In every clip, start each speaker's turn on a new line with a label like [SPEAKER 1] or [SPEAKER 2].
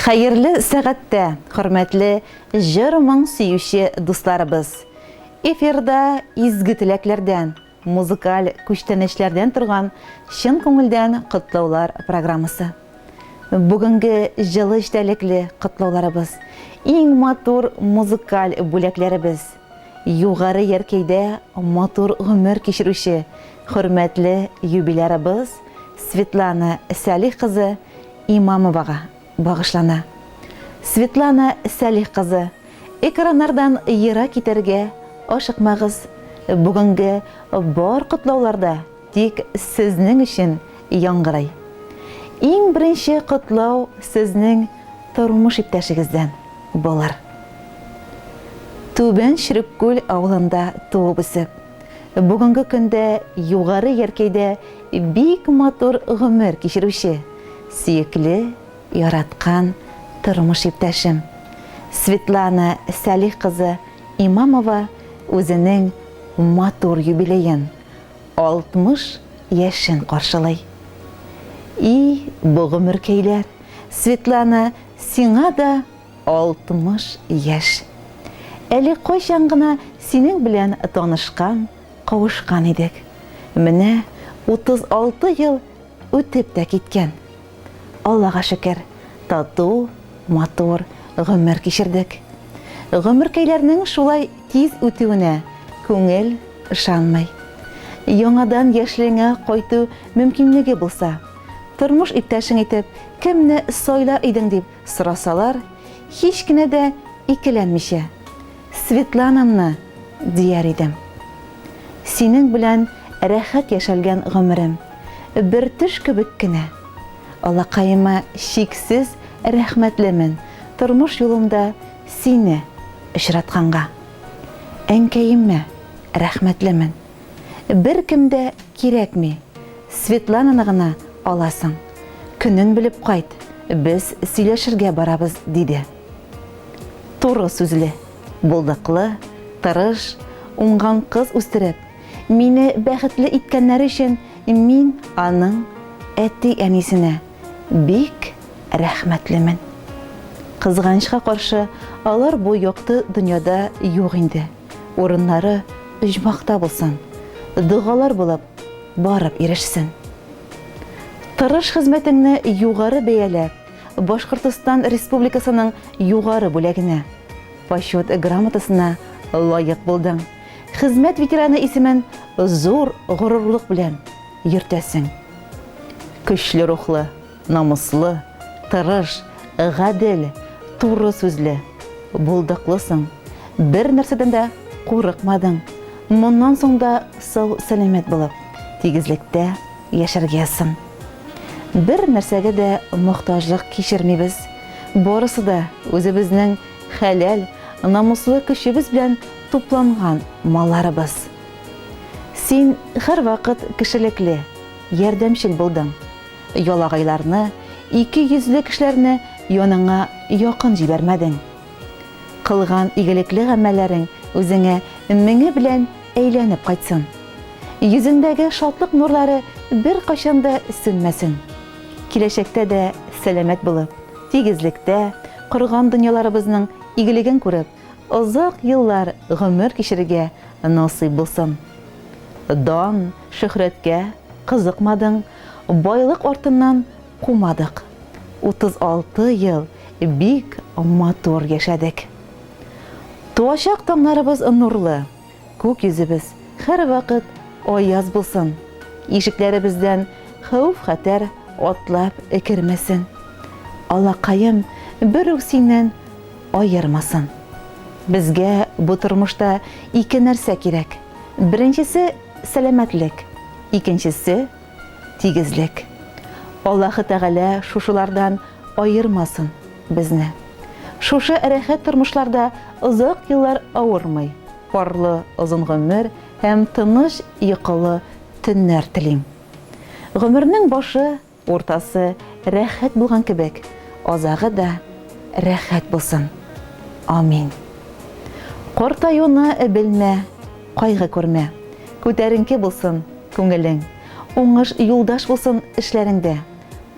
[SPEAKER 1] Xeyirli сәгатьтә, хөрмәтле җыр-моң сөюче дусларыбыз. Эфирда изге теләкләрдән, музыкаль күчтәнешләрдән торган чын күңелдән котлаулар программасы. Бүгенге җылы эчтәлекле котлауларыбыз, иң матур музыкаль бүләкләребез, югары яркәйдә матур гомер кичерүче хөрмәтле юбилярыбыз Светлана Сәлих кызы Имамовага багышлана. Светлана Сәлих кызы, экраннардан ера китәргә ашыкмагыз. Бүгенге бар котлауларда тик сезнең өчен яңгырый. Иң беренче котлау сезнең тормыш иптәшегездән булыр. Түбән Ширеккүл авылында туып үсеп, бүгенге көндә югары яркәйдә бик матур гомер кичерүче, сөекле, яраткан тормыш иптәшем Светлана Сәлих кызы Имамова үзенең матур юбилеен 60 яшен каршылый. И бу гомеркәйләр, Светлана, сиңа да 60 яшь. Әле кайчан гына синең белән танышкан, кавышкан идек. Менә 36 ел үтеп тә киткән. Аллага шөкер, тату, матур гомер кичердек. Гомеркәйләрнең шулай тиз үтүенә күңел ышанмый. Яңадан яшьлегеңә кайту мөмкинлеге булса, тормыш иптәшең итеп кемне сайлар идең дип сорасалар, һич кенә дә икеләнмичә Светланамны дияр идем. Синең белән рәхәт яшәлгән гомерем бер төш кебек кенә. Аллакаема шиксез рәхмәтлемен тормыш юлымда сине очратканга. Әнкәемә рәхмәтлемен. Бер кемдә кирәкми. Светлананы гына аласың. Көнен белеп кайт, без сөйләшергә барабыз, диде. Туры сүзле, булдыклы, тырыш, уңган кыз үстереп, мине бәхетле иткәннәр өчен мин аның әти-әнисенә бик рәхмәтлемен. Кызганычка каршы, алар бу якты дөньяда юк инде. Урыннары оҗмакта булсын, дугалар булып барып ирешсен. Тырыш хезмәтеңне югары бәяләп, Башкортстан Республикасының югары бүләгенә, почет грамотасына лаек булдың. Хезмәт ветераны исемен зур горурлык белән йөртәсең. Көчле рухлы, намуслы, тырыш, гадел, туры сүзле, булдыклысың. Бер нәрсәдән дә курыкмадың. Моннан соң да сау сәламәт булып, тигезлектә яшәргәсең. Бер нәрсәгә дә мохтаҗлык кичермибез. Барысы да үзебезнең хәләл, намуслы көчебез белән тупланган малларыбыз. Син һәр вакыт кешелекле, ярдәмчел булдың. Ялагайларны, ике йөзле кешеләрне яныңа якын җибәрмәдең. Кылган игелекле гамәлләрең үзеңә меңе белән әйләнеп кайтсын. Йөзеңдәге шатлык нурлары бер кайчан да сүнмәсен. Киләчәктә дә сәламәт булып, тигезлектә корган дөньяларыбызның игелеген күреп, озак еллар гомер кичерергә насыйп булсын. Дан, шөһрәткә кызыкмадың, байлык артыннан кумадык. 36 ел бик матур яшәдек. Туачак таңнарыбыз нурлы, күк йөзебез һәр вакыт аяз булсын. Ишекләребездән хәүф-хәтәр атлап кермәсен. Аллакаем бер үк синнән аермасын. Безгә бу тормышта ике нәрсә кирәк. Беренчесе сәламәтлек, икенчесе тигезлек. Аллаһы Тәгалә шушылардан аермасын безне. Шушы рәхәт тормышларда озак еллар авырмый, парлы озын гомер һәм тыныч йокылы төннәр телим. Гомернең башы, уртасы рәхәт булган кебек, азагы да рәхәт булсын. Амин. Картаюны белмә, кайгы күрмә. Күтәренке булсын күңелең, уңыш юлдаш булсын эшләреңдә.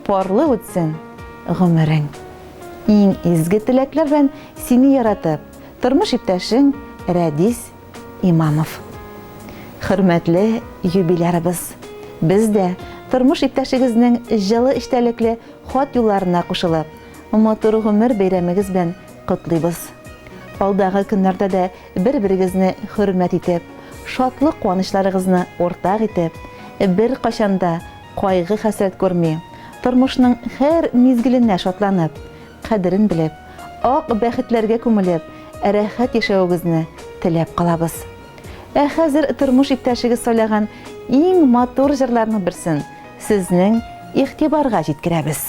[SPEAKER 1] Парлы үтсен гомерең. Иң изге теләкләр белән сине яратып, тормыш иптәшең Рәдис Имамов. Хөрмәтле юбилярыбыз, без дә тормыш иптәшегезнең җылы эчтәлекле хат юлларына кушылып, матур гомер бәйрәмегез белән котлыйбыз. Алдагы көннәрдә дә бер-берегезне хөрмәт итеп, шатлык куанычларыгызны ортак итеп, бер кашанда кайгы хәсрәт күрми, тормышның һәр мизгеленә шатланып, кадерен белеп, ак бәхетләргә күмелеп, рәхәт яшәвегезне теләп калабыз. Хәзер тормыш иптәшегез сайлаган иң матур җырларның берсен сезнең игътибарга җиткерәбез.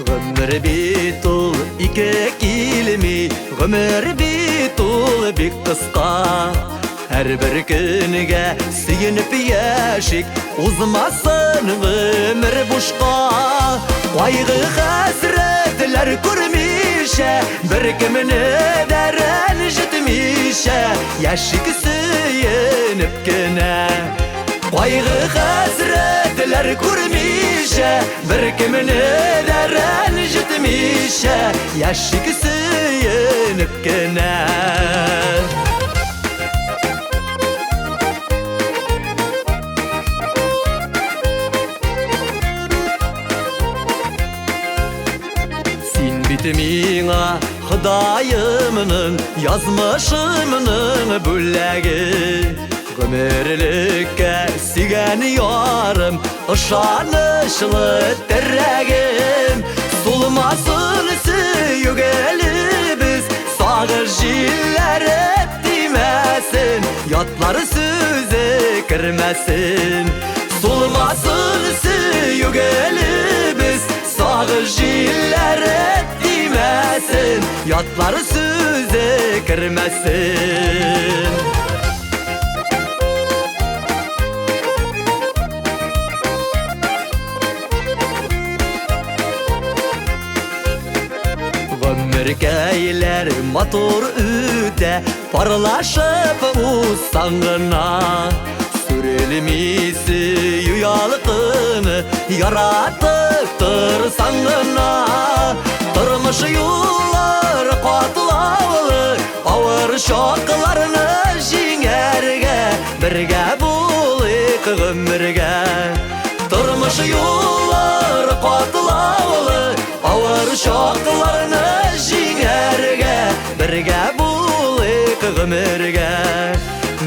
[SPEAKER 2] Гомер бит ул ике килми, гомер бит ул бик кыска. Һәрбер көнгә сөенеп яшик, узмасын гомер бушка. Кайгы хәсрәтләр күрмичә, беркемне дә рәнҗетмичә, яшик сөенеп кенә. Кайгы хәсрәтләр күрмичә, беркемне дә рәнҗетмичә, яшик сөенеп кенә. Син бит миңа Ходаемның язмышымның бүләге. Гомерлеккә сөйгән ярым, ышанычлы терәгем. Сулмасын сөюгелебез, сагыш җилләре тимәсен, ятлар сүзе кермәсен. Сулмасын сөюгелебез, сагыш җилләре тимәсен, ятлар сүзе кермәсен. Гомеркәйләр матур үтә, парлашып усаңына. Сүрелми сөю ялкыны, яратып торсаң гына. Тормыш юллар катлаулы, авыр чакларны җиңәргә, бергә булыйк гомергә. Тормыш юллар катлаулы, авыр чакларны җиңәргә, бергә булыйк гомергә,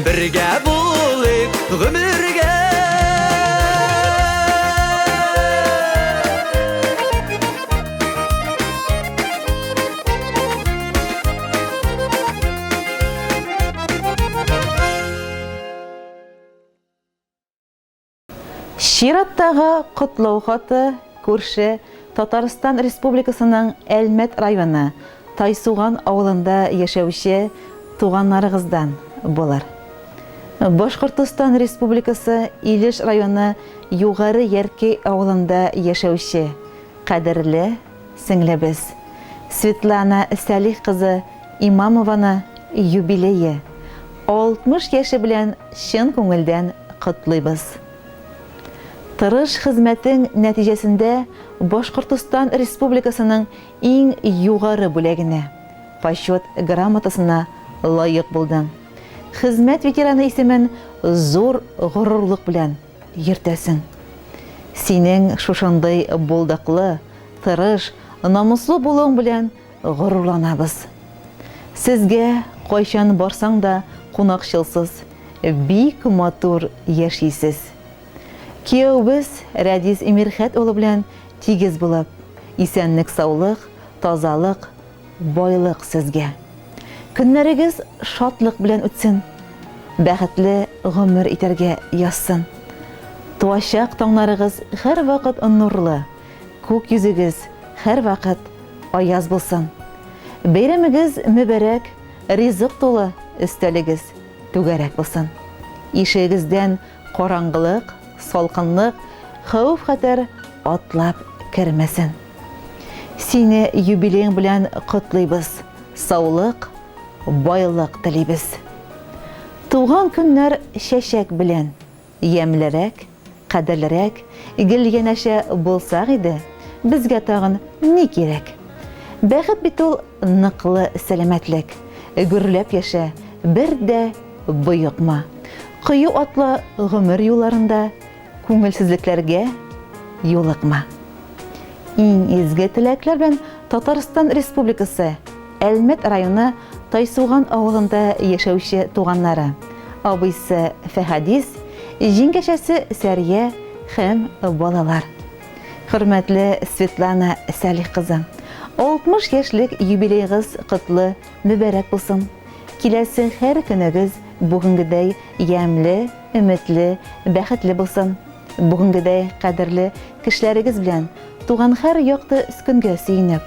[SPEAKER 2] бергә булыйк гомергә.
[SPEAKER 1] Чираттагы котлау хаты күрше Татарстан Республикасының Әлмәт районы Тайсуган авылында яшәүче туганнарыгыздан булыр. Башкортстан Республикасы Илеш районы Югары Яркей авылында яшәүче кадерле сеңлебез Светлана Сәлих кызы Имамованы юбилее 60 яше белән чын күңелдән котлыйбыз. Тырыш хезмәтең нәтиҗәсендә Башкортстан Республикасының иң югары бүләгенә, почет грамотасына лаек булдың. Хезмәт ветераны исемен зур горурлык белән йөртәсең. Синең шушындый булдыклы, тырыш, намуслы булуың белән горурланабыз. Сезгә кайчан барсаң да кунакчылсыз, бик матур яшисез. Кияүбез Рәдис Имирхәт улы белән тигез булып, исәнлек, саулык, тазалык, байлык сезгә. Көннәрегез шатлык белән үтсен, бәхетле гомер итәргә язсын. Туачак таңнарыгыз һәр вакыт нурлы, күк йөзегез һәр вакыт аяз булсын. Бәйрәмегез мүбәрәк, ризык тулы, өстәлегез түгәрәк булсын. Ишегездән караңгылык, салкынлык, хәүф-хәтәр атлап кермәсен. Сине юбилең белән котлыйбыз. Саулык, байлык телибез. Туган көннәр чәчәк белән ямьлерәк, кадерлерәк, гел-янәшә булсак иде, безгә тагын ни кирәк? Бәхет бит ул ныклы сәламәтлек, гөрләп яшә, бер дә боекма. Кыю атлы гомер юлларында күңелсезлекләргә юлыкма. Иң изге теләкләр белән Татарстан Республикасы Әлмәт районы Тайсуган авылында яшәүче туганнары абыйсы Фәхадис, җиңгәшәсе Сәрия һәм балалар. Хөрмәтле Светлана Сәлих кызы, 60 яшьлек юбилейгыз котлы мөбарәк булсын. Киләсе һәр көнегез бүгенгедәй ямьле, өметле, бәхетле булсын. Бүгенгедәй кадерле кешеләрегез белән туган һәр якты көнгә сөенеп,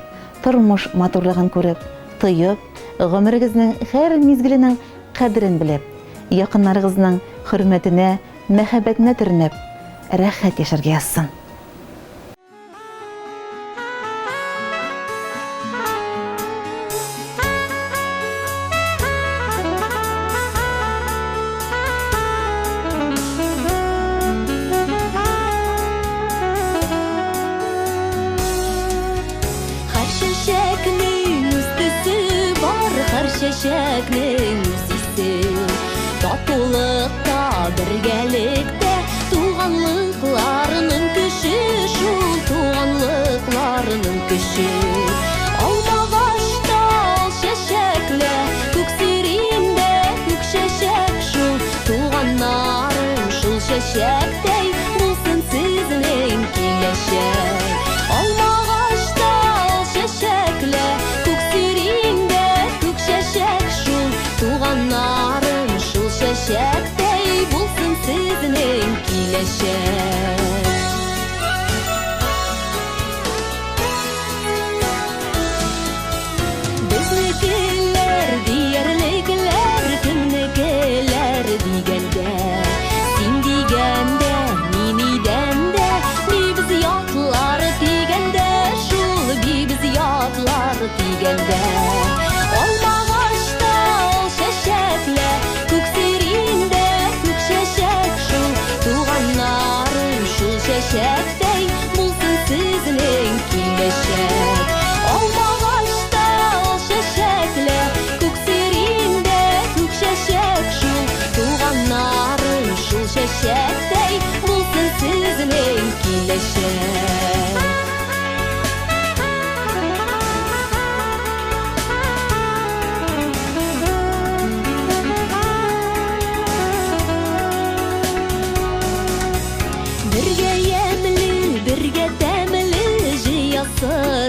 [SPEAKER 1] тормыш матурлыгын күреп, тоеп, гомерегезнең һәр мизгеленең кадерен белеп, якыннарыгызның хөрмәтенә, мәхәббәтенә төренеп, рәхәт яшәргә язсын.
[SPEAKER 3] Чәчәкнең үсисе, татулыкта, бергәлектә, туганлыкларының көче, шул туганлыкларының көче. Алмагашта чәчәкле, күк сирендә күк чәчәк, шул туганнарым, шул чәчәктәй булсын сезнең киләчәк. Алмагашта чәчәкле, күк сирендә туганнарым, шул чәчәктәй булсын сезнең киләчәк. Безнекеләр, диярлектәр, кемнекеләр дигәндә, син дигәндә, мин идәндә, бибез ятлар тигәндә, шул бибез ятлар тигәндә. Чәчәктәй булсын сезнең киләчәк. Алмагашта чәчәкле, күк сирендә күк чәчәк, шул туганнарым, шул чәчәктәй булсын сезнең киләчәк.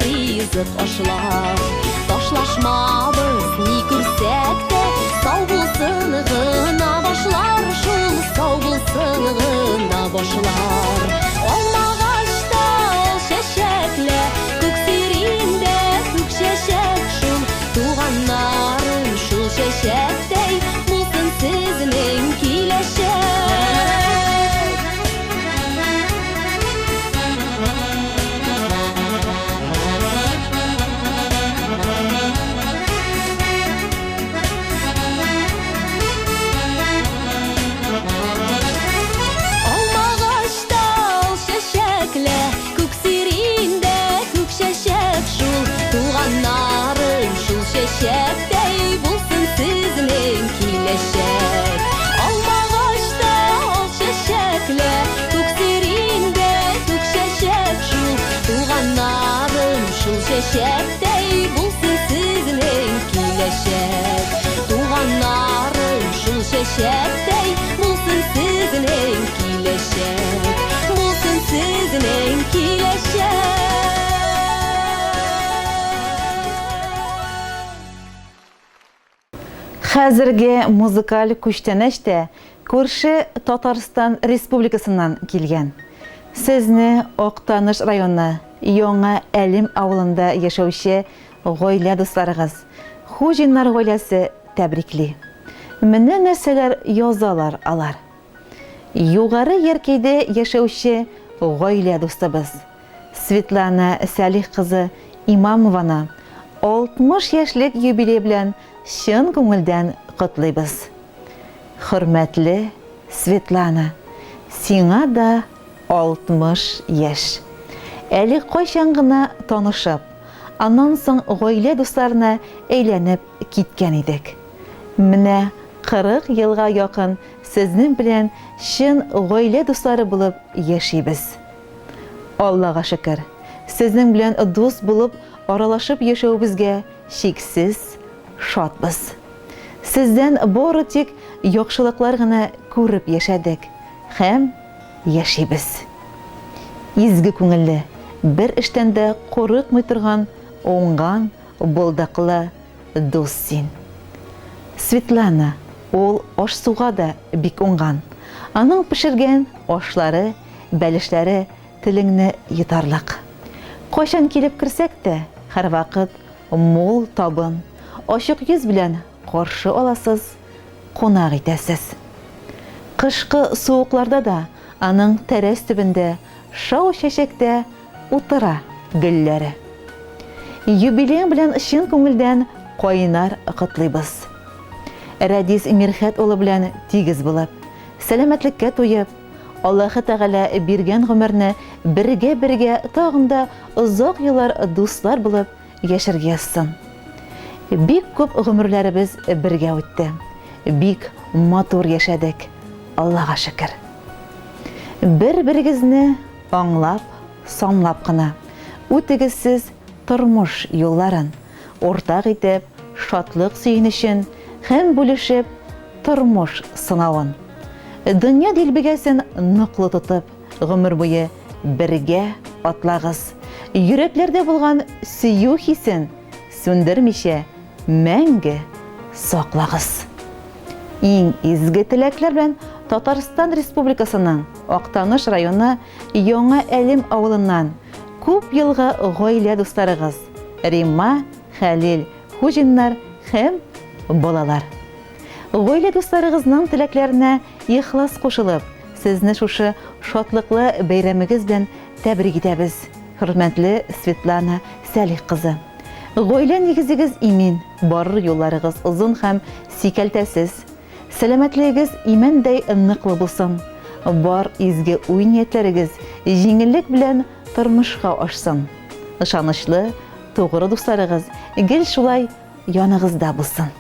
[SPEAKER 3] Ризык ашлар, ташлашмабыз ни күрсәк тә, сау булсын гына башлар, шул сау булсын гына башлар. Алмагашта чәчәкле, күк сирендә күк чәчәк, шул туганнарым, шул чәчәктәй булсын сезнең киләчәк. Чәчәктәй булсын сезнең киләчәк. Алмагашта чәчәкле, күк сирендә күк чәчәк, шул туганнарым, шул чәчәктәй булсын сезнең киләчәк. Туганнарым, шул чәчәктәй булсын сезнең киләчәк. Булсын сезнең киләчәк.
[SPEAKER 1] Хәзерге музыкаль күчтәнәштә күрше Татарстан Республикасыннан килгән. Сезне Актаныш районы Яңа Әлим авылында яшәүче гаилә дусларыгыз, Хуҗиннар гаиләсе тәбрикли. Менә нәрсәләр язалар алар. Югары Яркәйдә яшәүче гаилә дустыбыз Светлана Сәлих кызы Имамованы 60 яшьлек юбилей белән чын күңелдән котлыйбыз. Хөрмәтле Светлана, сиңа да 60 яшь. Әле кайчан гына танышып, аннан соң гаилә дусларына әйләнеп киткән идек. Менә 40 елга якын сезнең белән чын гаилә дуслары булып яшибез. Аллага шөкер, сезнең белән дус булып аралашып яшәүбезгә шиксез шатбыз. Сездән бары тик яхшылыклар гына күреп яшәдек һәм яшибез. Изге күңелле, бер эштән дә курыкмый торган, уңган, булдыклы дус син. Светлана, ул аш-суга да бик уңган. Аның пешергән ашлары, бәлешләре телеңне йотарлык. Кайчан килеп керсәк тә, һәрвакыт мул табын, ачык йөз белән каршы аласыз, кунак итәсез. Кышкы суыкларда да аның тәрәс төбендә шау чәчәктә утыра гөлләре. Юбилең белән чын күңелдән кайнар котлыйбыз. Рәдис Мирхәт улы белән тигез булып, сәламәтлеккә туеп, Аллаһы Тәгалә биргән гомерне бергә тагын да озак еллар дуслар булып яшәргә язсын. Бик күп гомерләребез бергә үтте. Бик матур яшәдек. Аллага шөкер. Бер-берегезне аңлап, санлап кына үтегез сез тормыш юлларын, уртак итеп, шатлык сөенечен һәм бүлешеп тормыш сынавын. Дөнья дилбегәсен ныклы тотып, гомер буе бергә атлагыз. Йөрәкләрдә булган сөю хисен сүндермичә мәңге саклагыз. Иң изге теләкләр белән Татарстан Республикасының Актаныш районы Яңа Әлем авылыннан күп елга гаилә дусларыгыз Римма, Хәлил, Хуҗиннар һәм балалар. Гаилә дусларыгызның теләкләренә ихлас кушылып, сезне шушы шатлыклы бәйрәмегез белән тәбрик итәбез. Хөрмәтле Светлана Сәлих кызы. Гаилә нигезегез имин, барыр юлларыгыз озын һәм сикәлтәсез. Сәламәтлегегез имәндәй ныклы булсын. Бар изге уй ниятләрегез җиңеллек белән тормышка ашсын. Ышанычлы, тугры дусларыгыз гел шулай яныгызда булсын.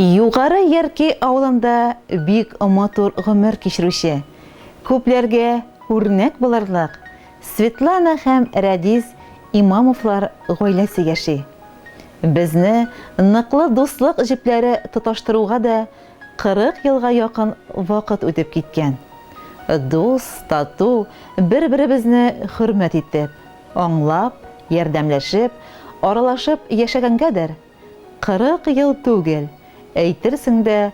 [SPEAKER 1] Югары Ярки авылында бик матур гомер кичерүче, күпләргә үрнәк буларлык Светлана һәм Рәдис Имамовлар гаиләсе яши. Безне ныклы дуслык җепләре тоташтыруга да 40 елга якын вакыт үтеп киткән. Дус, тату, бер-беребезне хөрмәт итеп, аңлап, ярдәмләшеп, аралашып яшәгәнгәдер 40 ел түгел, әйтерсең дә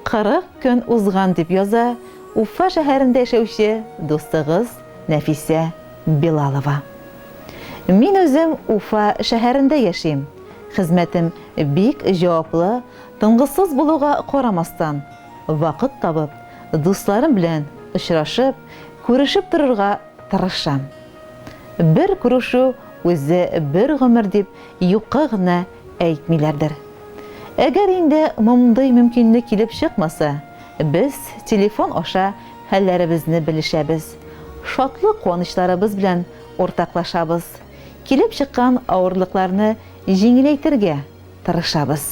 [SPEAKER 1] 40 көн узган дип яза Уфа шәһәрендә яшәүче дустыгыз Нәфисә Билалова. Мин үзем Уфа шәһәрендә яшим. Хезмәтем бик җаваплы, тынгысыз булуга карамастан, вакыт табып, дусларым белән очрашып, күрешеп торырга тырышам. Бер күрешү үзе бер гомер дип юкка гына әйтмиләрдер. Әгәр инде мондый мөмкинлек килеп чыкмаса, без телефон аша хәлләребезне белешәбез. Шатлык куанычларыбыз белән уртаклашабыз. Килеп чыккан авырлыкларны җиңеләйтергә тырышабыз.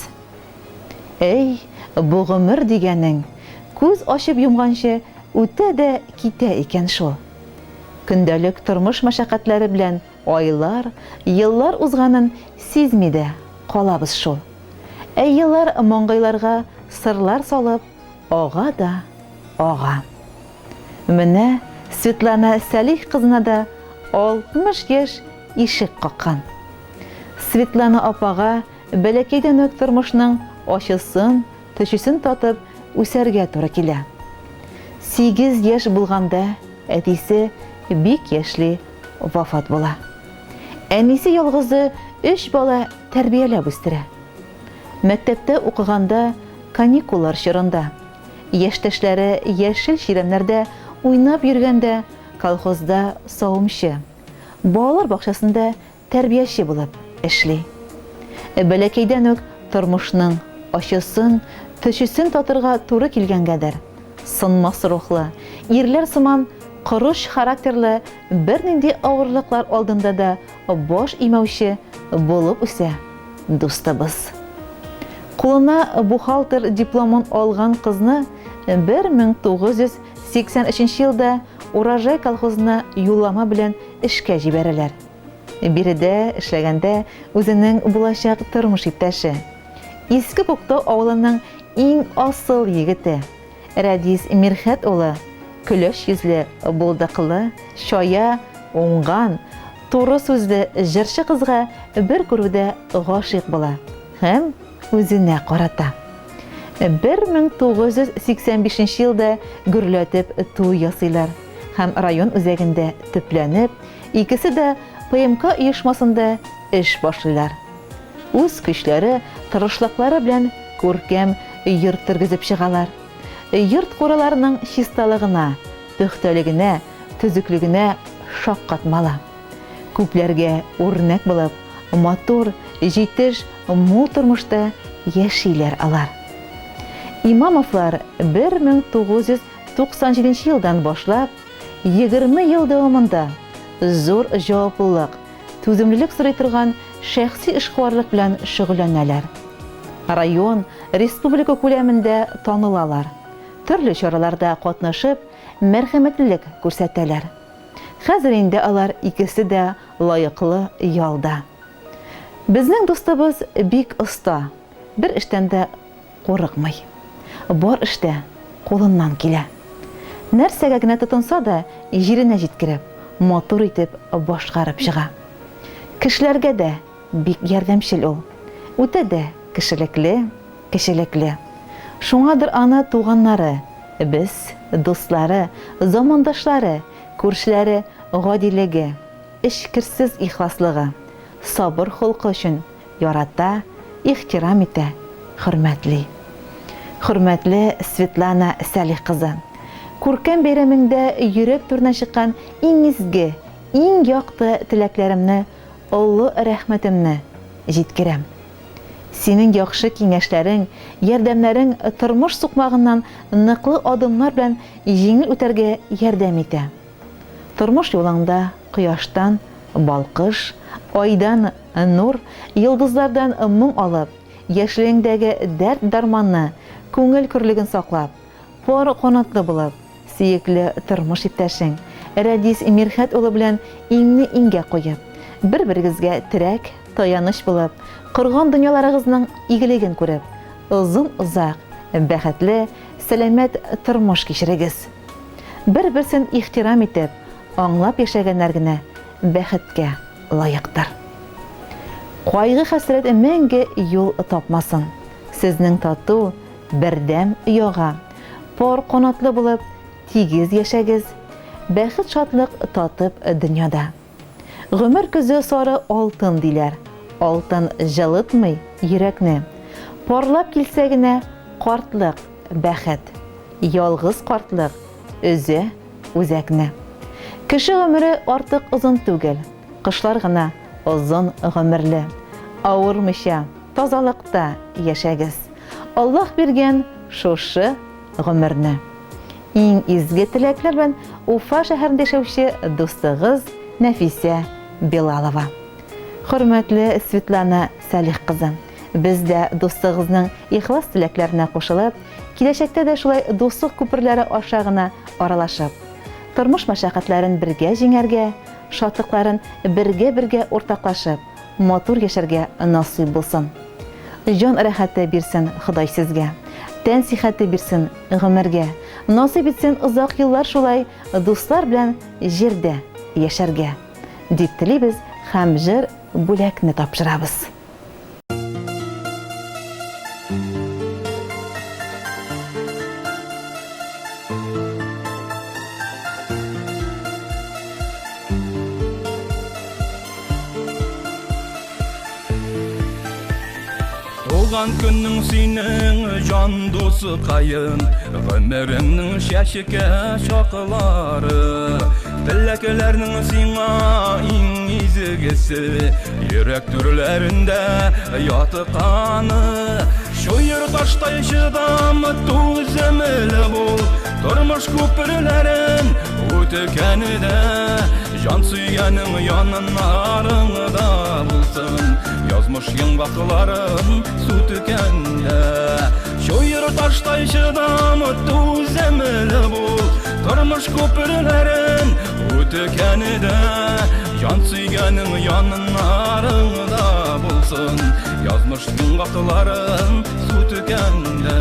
[SPEAKER 1] Эй, бу гомер дигәнең күз ачып йомганчы үтә дә китә икән шул. Көндәлек тормыш мәшәкатьләре белән айлар, еллар узганын сизми дә калабыз шул. Еллар маңгайларга сырлар салып, ага да ага. Менә Светлана Сәлих кызына да 60 яшь ишек каккан. Светлана апага бәләкәйдән үк тормышның ачысын, төшесен татып үсәргә туры килә. 8 яшь булганда әтисе бик яшьли вафат була. Әнисе ялгызы 3 бала тәрбияләп үстерә. Мәктәптә укыганда каникуллар чорында, яшьтәшләре яшел чирәмнәрдә уйнап йөргәндә колхозда савымчы, балалар бакчасында тәрбияче булып эшли. Бәләкәйдән үк тормышның ачысын, төшесен татырга туры килгәнгәдер. Сынмас рухлы, ирләр сыман корыш характерлы бернинди авырлыклар алдында да баш имәүче булып үсә дустыбыз. Кулына бухгалтер дипломын алган кызны 1983 елда Урожай колхозына юллама белән эшкә җибәрәләр. Биредә эшләгәндә үзенең булачак тормыш иптәше, Иске Күктау авылының иң асыл егете Рәдис Мирхәт улы, көләш йөзле, булдыклы, чая, уңган, туры сүзле җырчы кызга бер күрүдә гашыйк була һәм үзенә карата. 1985 елда гөрләтеп туй ясыйлар һәм район үзәгендә төпләнеп, икесе дә ПМК оешмасында эш башлыйлар. Үз көчләре, тырышлыклары белән күркәм йорт тергезеп чыгалар. Йорт кураларының чисталыгына, пөхтәлегенә, төзеклегенә шаккатмала. Күпләргә үрнәк булып, матур, җитеш, мул тормышта яшиләр алар. Имамовлар 1997 елдан башлап 20 ел дәвамында зур җаваплылык, түземлелек сорый торган шәхси эшкуарлык белән шөгыльләнәләр. Район, республика күләмендә танылалар. Төрле чараларда катнашып, мәрхәмәтлелек күрсәтәләр. Хәзер инде алар икесе дә лаеклы ялда. Безнең дустыбыз бик оста, бер эштән дә курыкмый. Бар эштә кулыннан килә. Нәрсәгә генә тотынса да, җиренә җиткереп, матур итеп башкарып чыга. Кешеләргә дә бик ярдәмчел ул. Үтә дә кешелекле. Шуңадыр аны туганнары, без, дуслары, замандашлары, күршеләре гадилеге, эшкерсез ихласлыгы, сабыр холкы өчен ярата, ихтирам итә, хөрмәтли. Хөрмәтле Светлана Сәлих кызы, күркәм бәйрәмеңдә йөрәк түренә чыккан иң изге, иң якты теләкләремне, олы рәхмәтемне җиткерәм. Синең яхшы киңәшләрең, ярдәмнәрең тормыш сукмагыннан ныклы адымнар белән җиңел үтәргә ярдәм итә. Тормыш юлыңда кояштан балкыш, айдан нур, йолдызлардан моң алып, яшьлегеңдәге дәрт дарманны, күңел көрлеген саклап, пар канатлы булып, сөекле тормыш иптәшең Рәдис Мирхәт улы белән иңне иңгә куеп, бер-берегезгә терәк, таяныч булып, корган дөньяларыгызның игелеген күреп, озын-озак, бәхетле, сәламәт тормыш кичерегез. Бер-берсен ихтирам итеп, аңлап яшәгәннәр генә бәхеткә лайыктыр. Кайгы-хәсрәт мәңге юл тапмасын. Сезнең тату бердәм ояга, пар канатлы булып, тигез яшәгез, бәхет шатлык татып дөньяда. Гомер көзе сары алтын диләр. Алтын җылытмый йөрәкне. Парлап килсә генә картлык, бәхет. Ялгыз картлык үзе үзәкне. Кеше гомере артык озын түгел. Кышлар гына озын гомерле. Авырмыйча, тазалыкта яшәгез. Аллаһ биргән шушы гомерне. Иң изге теләкләр белән Уфа шәһәрендә яшәүче дустыгыз Нәфисә Билалова. Хөрмәтле Светлана Салих кызы, без дә дустыгызның ихлас теләкләренә кушылып, киләчәктә дә шулай дуслык күперләре аша гына аралашып, тормыш мәшәкатьләрен бергә җиңәргә, шатлыкларын бергә уртаклашып, матур яшәргә насыйп булсын. Җан рәхәте бирсен Ходай сезгә, тән сихәте бирсен гомергә, насыйп итсен озак еллар шулай дуслар белән җирдә яшәргә. Дип телибез һәм җыр бүләкне тапшырабыз.
[SPEAKER 4] Туған күннің синең жан досы қайын, ғөміріңнің шәшіке шақылары, тіләкелерінің сиңа иң изігісі, йөрәк түрләрендә яты қаны. Шойыр таштай шыдам түземелі бұл, тормыш күпірләрін өтекәнедә, жан сүйгәнің янын арыңда булсын, язмыш йыңғақларын су төкәндә. Шойыр таштай шыдам түземелі бұл, тормыш күпірләрін өтекәнедә, жан сүйгәнің янын арыңда булсын, язмыш йыңғақларын су төкәндә.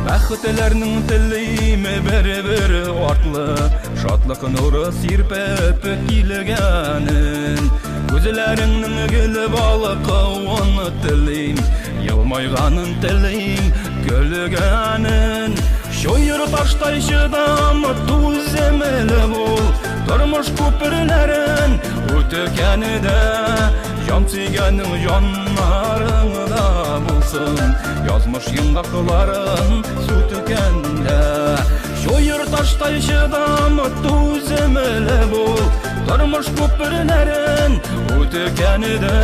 [SPEAKER 4] Бәхетләрнең телиме бер-бер артлы, шатлык нуры сирпеп килгәнен, күзләреңнең гел балкыгын телим, елмайганын телим, көлгәнен. Шойыр таштай шыдам түземеле бул, тормыш күперләрен үтекәнедә, жан сүйгәнең җаннарыңда булсын, язмыш йыңғақларын су төкәндә. Шойыр таштай шыдам түземеле бул, тормыш күперләрен үтекәнедә,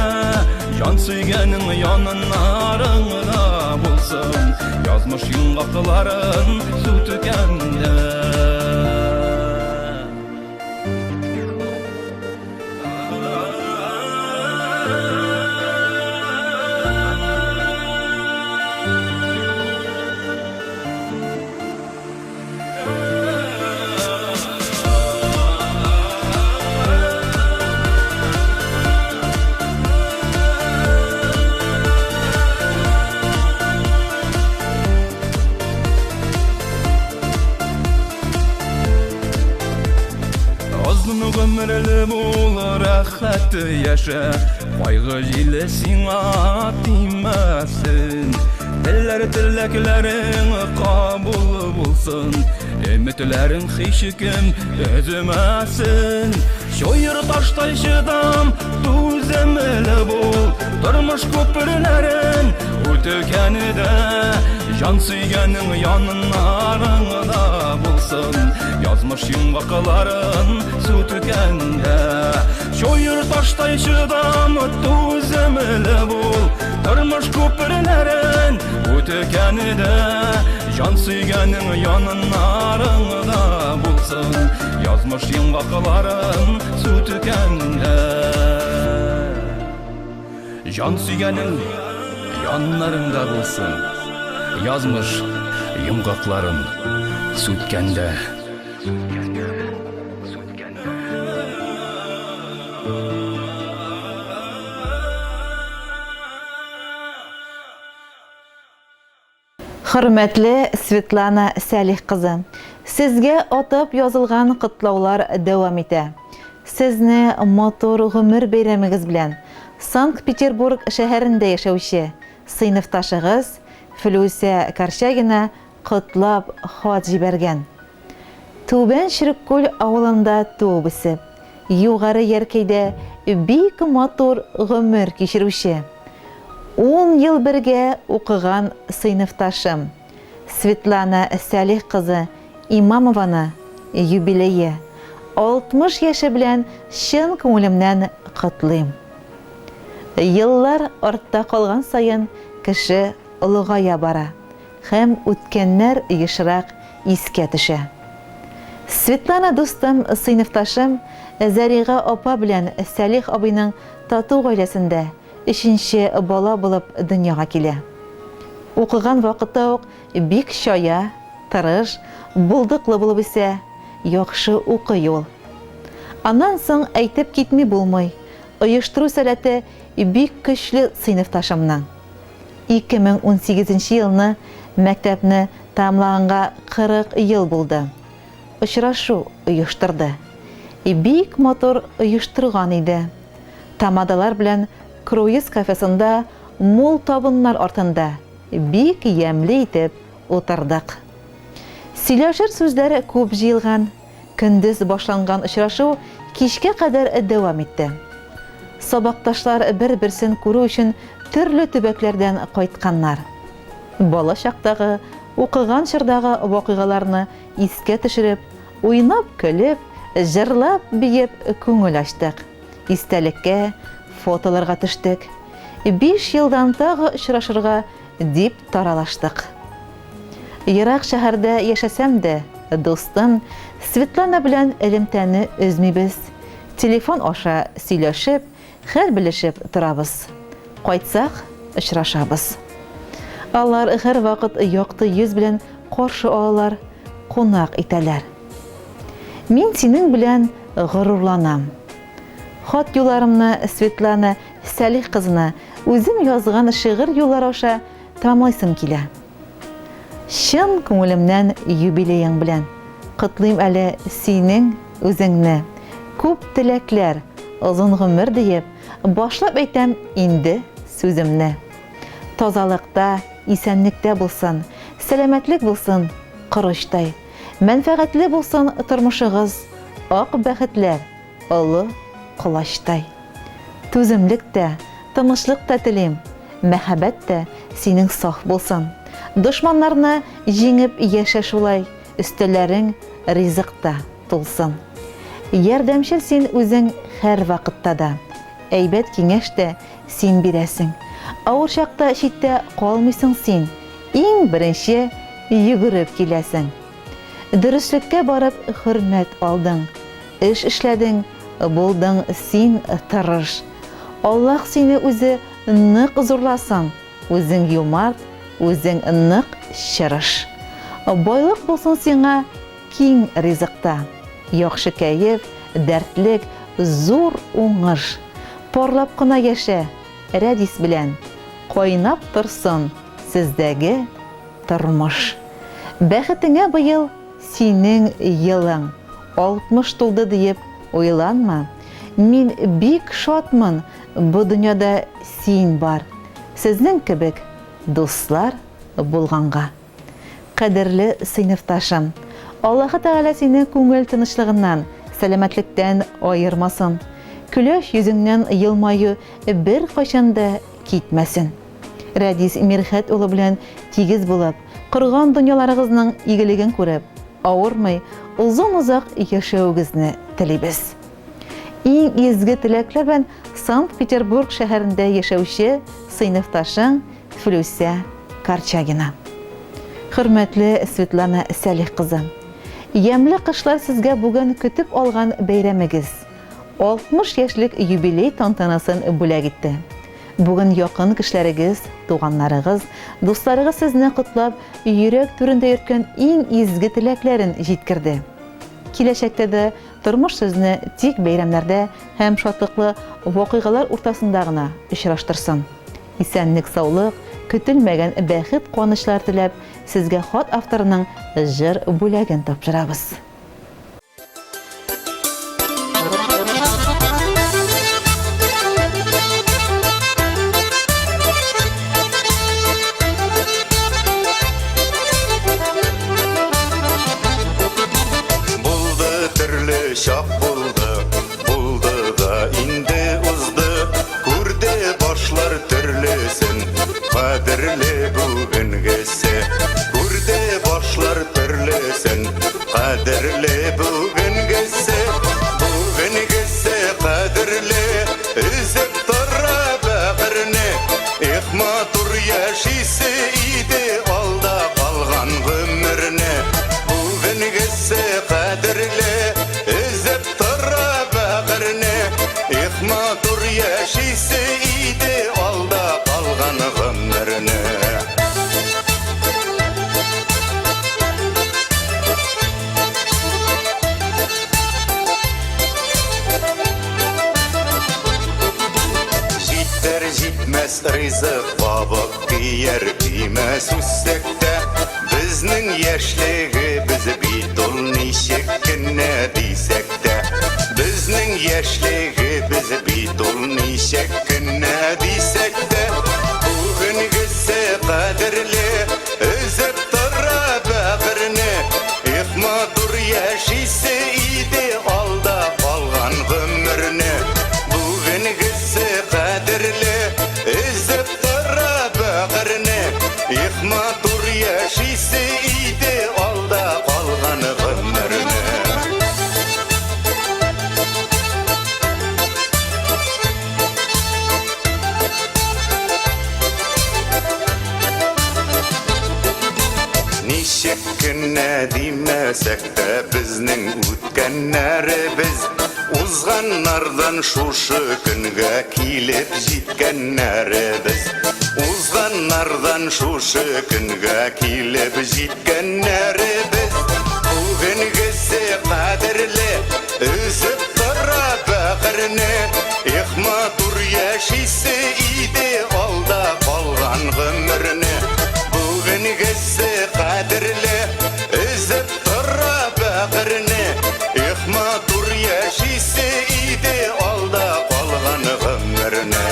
[SPEAKER 4] жан сүйгәнең яннарыңда булсын, язмыш йыңғақларын су төкәндә. Гомерле бул, рәхәт яшә, кайгы җиле сиңа тимәсен. Теләкләрең кабул булсын, өметләрең һичкем өзмәсен. Шойыр таштай шыдам түземеле бул, тормыш күперләрен үтекәнедә, Жан сүйгенің янынарыңда болсын, язмыш йомғақларын су төккәндә. Шойыр таштай шыдам, түземле бул, тормыш күперләрен үтекәнедә. Жан сүйгенің янынарыңда болсын, язмыш йомғақларын су төккәндә. Жан сүйгенің яннарыңда болсын, язмыш йомғақларын су төккәндә.
[SPEAKER 1] Хөрмәтле Светлана Сәлих кызы, сезгә атап язылган котлаулар дәвам итә. Сезне мотор гомер бәйрәмегез белән Санкт-Петербург шәһәрендә яшәүче сыйныфташыгыз Флүсә Корчагина котлап хат җибәргән. Түбән Ширкүл авылында туып үсеп, югары Яркәйдә бик мотор гомер кичерүче, 10 ел бергә укыган сыйныфташым Светлана Сәлих кызы Имамованы юбилее 60 яше белән чын күңелемнән котлыйм. Еллар артта калган саен кеше олыгая бара һәм үткәннәр ешрак искә төшә. Светлана дустым, сыйныфташым Зәрига апа белән Сәлих абыйның тату гаиләсендә 3нче бала булып дөньяга килә. Укыган вакытта ук бик шая, тырыш, булдыклы булып үсә, яхшы укый ул. Аннан соң әйтеп китми булмый, оештыру сәләте бик көчле сыйныфташымның. 2018 елны мәктәпне тамамлаганга 40 ел булды. Очрашу оештырды. Бик мотор оештырган иде. Тамадалар белән круиз кафесында мул табыннар артында бик ямле итеп утырдык. Сөйләшер сүзләре күп җыелган, көндез башланган очрашу кичкә кадәр дәвам итте. Сабакташлар бер-берсен күрү өчен төрле төбәкләрдән кайтканнар. Бала чактагы, укыган чордагы вакыйгаларны искә төшереп, уйнап, көлеп, җырлап, биеп күңел ачтык. Истәлеккә фотоларга төштек. 5 елдан тагы очрашырга дип таралаштык. Ерак шәһәрдә яшәсәм дә, дустым Светлана белән элемтәне өзмибез. Телефон аша сөйләшеп, хәл белешеп торабыз. Кайтсак, очрашабыз. Алар һәр вакыт якты йөз белән каршы алалар, кунак итәләр. Мин синең белән горурланам. Хат юлларымны Светлана Сәлих кызына үзем язган шигырь юллары аша тамамлыйсым килә. Чын күңелемнән юбилеяң белән котлыйм әле синең үзеңне. Күп теләкләр, озын гомер диеп, башлап әйтәм инде сүземне. Тазалыкта, исәнлектә булсын, сәламәтлек булсын, корыштай. Мәнфәгатьле булсын тормышыгыз, ак бәхетләр, олы кулаштай. Түземлек тә, тынычлык та телим, мәхәббәт тә синең саф булсын. Дошманнарны җиңеп яшә шулай, өстәләрең ризыкта тулсын. Ярдәмчел син үзең һәр вакытта да, әйбәт киңәш тә син бирәсең. Авыр чакта читтә калмыйсың син, иң беренче йөгереп киләсең. Дөреслеккә барып хөрмәт алдың, эш эшләдең, булдың син тырыш. Аллаһ сине үзе нык зурласын, үзең юмарт, үзең нык чырыш. Байлык булсын сиңа киң ризыкта, яхшы кәеф, дәртлек, зур уңыш. Парлап кына яшә, рәдис белән, кайнап торсын сездәге тормыш. Бәхетеңә быел синең елың 60 тулды диеп уйланма. Мин бик шатмын, бу дөньяда син бар. Сезнең кебек дуслар булганга. Кадерле сыйныфташым, Аллаһы Тәгалә сине күңел тынычлыгыннан, сәламәтлектән аермасын. Көләш йөзеңнән елмаю бер кайчан да китмәсен. Рәдис Мирхәт улы белән тигез булып, Кырган дөньяларыгызның игелеген күреп, авырмый, узак яшәүгезне телибез. Иң изге теләкләр белән Санкт-Петербург шәһәрендә яшәүче сыйныфташың Флюся Корчагина. Хөрмәтле Светлана Сәлих кызы, ямьле кышлар сезгә бүген көтеп алган бәйрәмегез 60 яшьлек юбилей тантанасын бүләк итте. Бүген якын кешеләрегез, туганнарыгыз, дусларыгыз сезне котлап, йөрәк түрендә йөрткән иң изге теләкләрен җиткерде. Киләчәктә дә тормыш сезне тик бәйрәмнәрдә һәм шатлыклы вакыйгалар уртасында гына очраштырсын. Исәнлек, саулык, көтелмәгән бәхет, куанычлар теләп, сезгә хат авторының җыр бүләген тапшырабыз.
[SPEAKER 5] Şak buldu da indi uzdu. Kurde başlar türlüsün, kadirli bugün gelse. Kurde başlar türlüsün, kadirli bugün gelse. Bugün gelse kadirli, üzüp tarra bakırını. İhma tur yaşisi idi, alda kalgan ömrüne. Bugün gelse kadirli, İhmatur yaşisi idi, alda kalgan ömrüne. Jitler jitmez rızık babak diyer bilmez üssekte. Bizning yaşlığı bizi bidol nişekine diysek de. Bizning yaşlığı bizi bidol nişekine diysek de. Bugün gitse kadirli, üzüp tarra bakırını. İhmatur yaşisi idi, alda kalgan ömrüne. Bugün gitse kadirli, üzüp tarra bakırını. İhmatur yaşisi idi, alda kalgan ömrüne. Nişekine demesek de bizning o'tganlarimiz uzganlardan şuşu günge kelib jetganlarimiz. Uzganlardan şuşu günge kelib jetganlarimiz. Bugün gitse kadirli, üzüp tarra bakırını. İhmatur yaşisi idi, alda kalgan ömrüne. Bugün gitse kadirli, üzüp tarra bakırını. İhmatur yaşisi idi, alda kalgan ömrüne.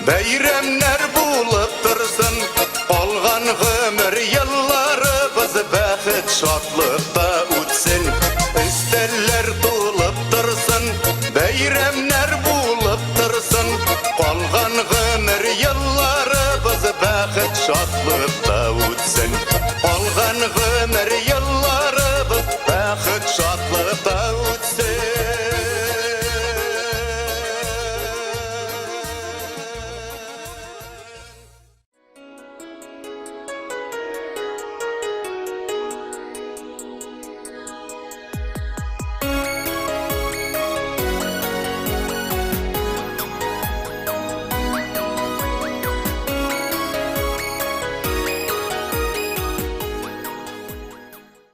[SPEAKER 5] Beyramlar bulup dursun, olgan ömür yılları bizi baxit şadlı